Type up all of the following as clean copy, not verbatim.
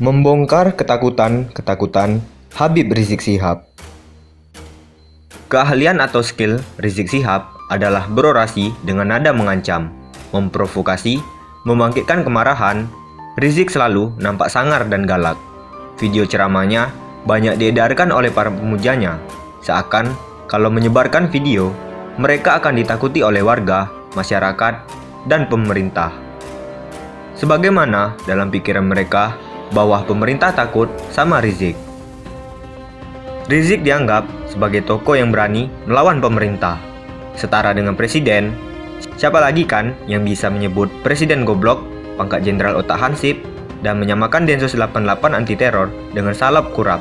Membongkar ketakutan-ketakutan Habib Rizik Syihab. Keahlian atau skill Rizik Syihab adalah berorasi dengan nada mengancam, memprovokasi, membangkitkan kemarahan. Rizik selalu nampak sangar dan galak. Video ceramahnya banyak diedarkan oleh para pemujanya, seakan kalau menyebarkan video, mereka akan ditakuti oleh warga, masyarakat, dan pemerintah. Sebagaimana dalam pikiran mereka bahwa pemerintah takut sama Rizik. Rizik dianggap sebagai tokoh yang berani melawan pemerintah, setara dengan presiden. Siapa lagi kan yang bisa menyebut presiden goblok, pangkat jenderal otak hansip, dan menyamakan Densus 88 anti teror dengan salap kurap.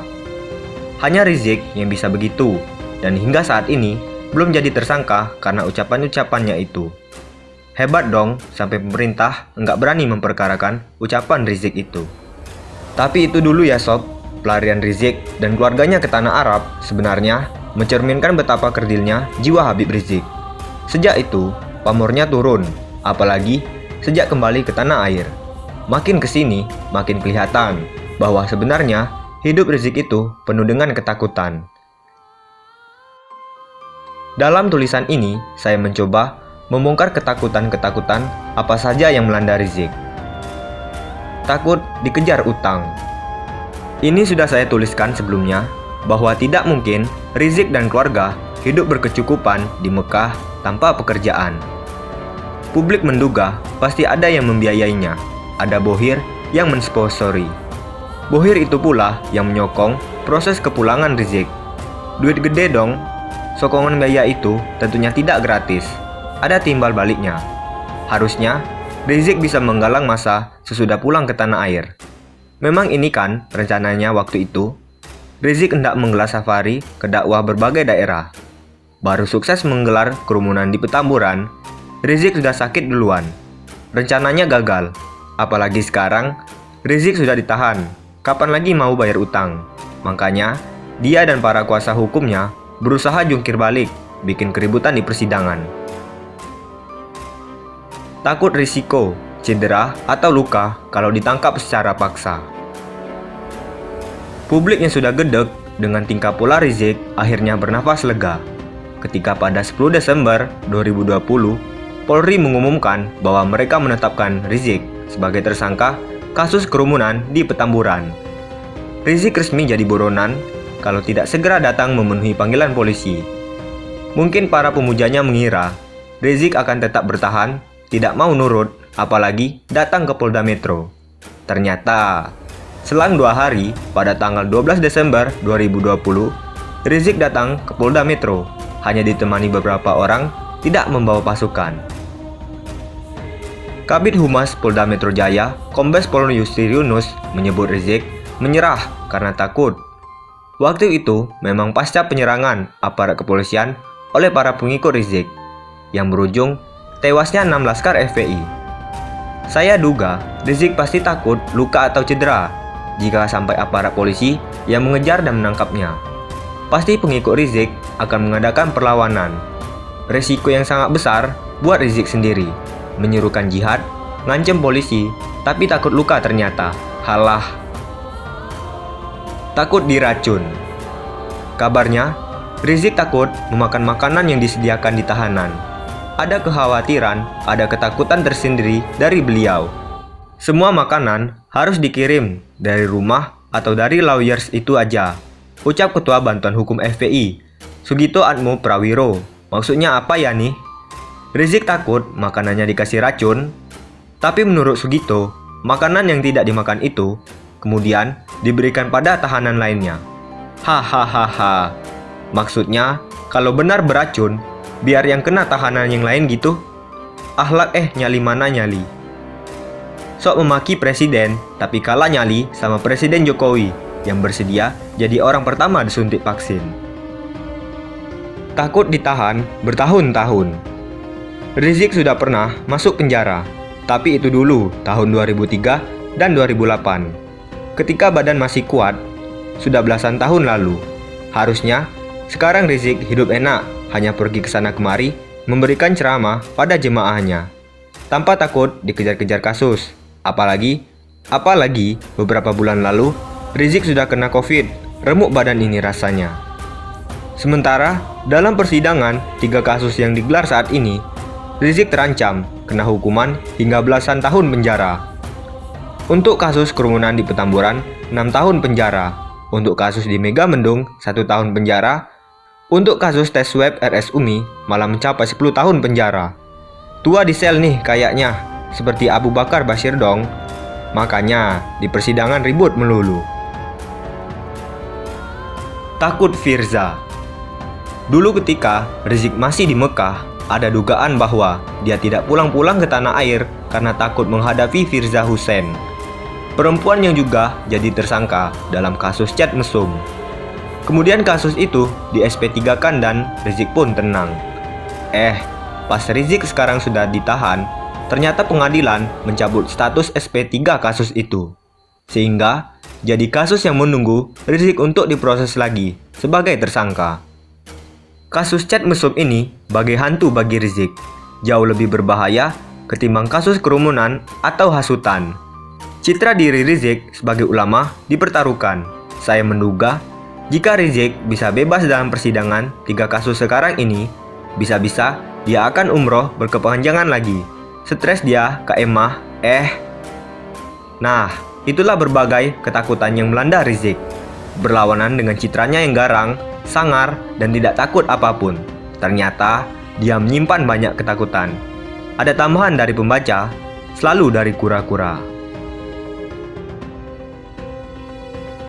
Hanya Rizik yang bisa begitu, dan hingga saat ini belum jadi tersangka karena ucapan-ucapannya itu. Hebat dong sampai pemerintah nggak berani memperkarakan ucapan Rizik itu. Tapi itu dulu ya sob, pelarian Rizik dan keluarganya ke tanah Arab sebenarnya mencerminkan betapa kerdilnya jiwa Habib Rizik. Sejak itu, pamornya turun, apalagi sejak kembali ke tanah air. Makin kesini, makin kelihatan bahwa sebenarnya hidup Rizik itu penuh dengan ketakutan. Dalam tulisan ini, saya mencoba membongkar ketakutan-ketakutan apa saja yang melanda Rizik. Takut dikejar utang. Ini sudah saya tuliskan sebelumnya, bahwa tidak mungkin Rizik dan keluarga hidup berkecukupan di Mekah tanpa pekerjaan. Publik menduga pasti ada yang membiayainya, ada bohir yang mensponsori. Bohir itu pula yang menyokong proses kepulangan Rizik. Duit gede dong, sokongan biaya itu tentunya tidak gratis, ada timbal baliknya. Harusnya Rizik bisa menggalang massa sesudah pulang ke tanah air. Memang ini kan rencananya waktu itu. Rizik hendak menggelar safari ke dakwah berbagai daerah. Baru sukses menggelar kerumunan di Petamburan, Rizik sudah sakit duluan. Rencananya gagal. Apalagi sekarang, Rizik sudah ditahan. Kapan lagi mau bayar utang? Makanya, dia dan para kuasa hukumnya berusaha jungkir balik, bikin keributan di persidangan. Takut risiko, cedera, atau luka kalau ditangkap secara paksa. Publik yang sudah gedek dengan tingkah pola Rizik akhirnya bernafas lega ketika pada 10 Desember 2020 Polri mengumumkan bahwa mereka menetapkan Rizik sebagai tersangka kasus kerumunan di Petamburan. Rizik resmi jadi buronan kalau tidak segera datang memenuhi panggilan polisi. Mungkin para pemujanya mengira Rizik akan tetap bertahan, tidak mau nurut, apalagi datang ke Polda Metro. Ternyata, selang 2 hari, pada tanggal 12 Desember 2020, Rizik datang ke Polda Metro, hanya ditemani beberapa orang, tidak membawa pasukan. Kabid Humas Polda Metro Jaya, Kombes Pol Yusri Yunus, menyebut Rizik menyerah karena takut. Waktu itu memang pasca penyerangan aparat kepolisian oleh para pengikut Rizik, yang berujung tewasnya 6 laskar FPI. Saya duga Rizik pasti takut luka atau cedera jika sampai aparat polisi yang mengejar dan menangkapnya. Pasti pengikut Rizik akan mengadakan perlawanan. Resiko yang sangat besar buat Rizik sendiri, menyerukan jihad, ngancem polisi, tapi takut luka ternyata. Halah. Takut diracun. Kabarnya, Rizik takut memakan makanan yang disediakan di tahanan. Ada kekhawatiran, ada ketakutan tersendiri dari beliau. Semua makanan harus dikirim dari rumah atau dari lawyers itu aja, ucap Ketua Bantuan Hukum FPI, Sugito Atmo Prawiro. Maksudnya apa ya nih? Rizik takut makanannya dikasih racun. Tapi menurut Sugito, makanan yang tidak dimakan itu kemudian diberikan pada tahanan lainnya. Hahaha. Maksudnya, kalau benar beracun, biar yang kena tahanan yang lain gitu. Akhlak nyali mana nyali. Sok memaki presiden, tapi kalah nyali sama Presiden Jokowi yang bersedia jadi orang pertama disuntik vaksin. Takut ditahan bertahun-tahun. Rizik sudah pernah masuk penjara, tapi itu dulu tahun 2003 dan 2008. Ketika badan masih kuat, sudah belasan tahun lalu. Harusnya sekarang Rizik hidup enak, hanya pergi ke sana kemari, memberikan ceramah pada jemaahnya, tanpa takut dikejar-kejar kasus. Apalagi Apalagi beberapa bulan lalu, Rizik sudah kena COVID, remuk badan ini rasanya. Sementara, dalam persidangan 3 kasus yang digelar saat ini, Rizik terancam kena hukuman hingga belasan tahun penjara. Untuk kasus kerumunan di Petamburan, 6 tahun penjara. Untuk kasus di Megamendung, 1 tahun penjara. Untuk kasus tes swab RS Umi, malah mencapai 10 tahun penjara. Tua di sel nih kayaknya, seperti Abu Bakar Bashir dong. Makanya, di persidangan ribut melulu. Takut Firza. Dulu ketika Rizik masih di Mekah, ada dugaan bahwa dia tidak pulang-pulang ke tanah air karena takut menghadapi Firza Hussein, perempuan yang juga jadi tersangka dalam kasus chat mesum. Kemudian kasus itu di SP3-kan dan Rizik pun tenang. Pas Rizik sekarang sudah ditahan, ternyata pengadilan mencabut status SP3 kasus itu. Sehingga jadi kasus yang menunggu Rizik untuk diproses lagi sebagai tersangka. Kasus chat mesum ini bagai hantu bagi Rizik, jauh lebih berbahaya ketimbang kasus kerumunan atau hasutan. Citra diri Rizik sebagai ulama dipertaruhkan. Saya menduga jika Rizik bisa bebas dalam persidangan 3 kasus sekarang ini, bisa-bisa dia akan umroh berkepanjangan lagi. Stres dia ke Emah. Nah, itulah berbagai ketakutan yang melanda Rizik. Berlawanan dengan citranya yang garang, sangar, dan tidak takut apapun. Ternyata dia menyimpan banyak ketakutan. Ada tambahan dari pembaca, selalu dari kura-kura.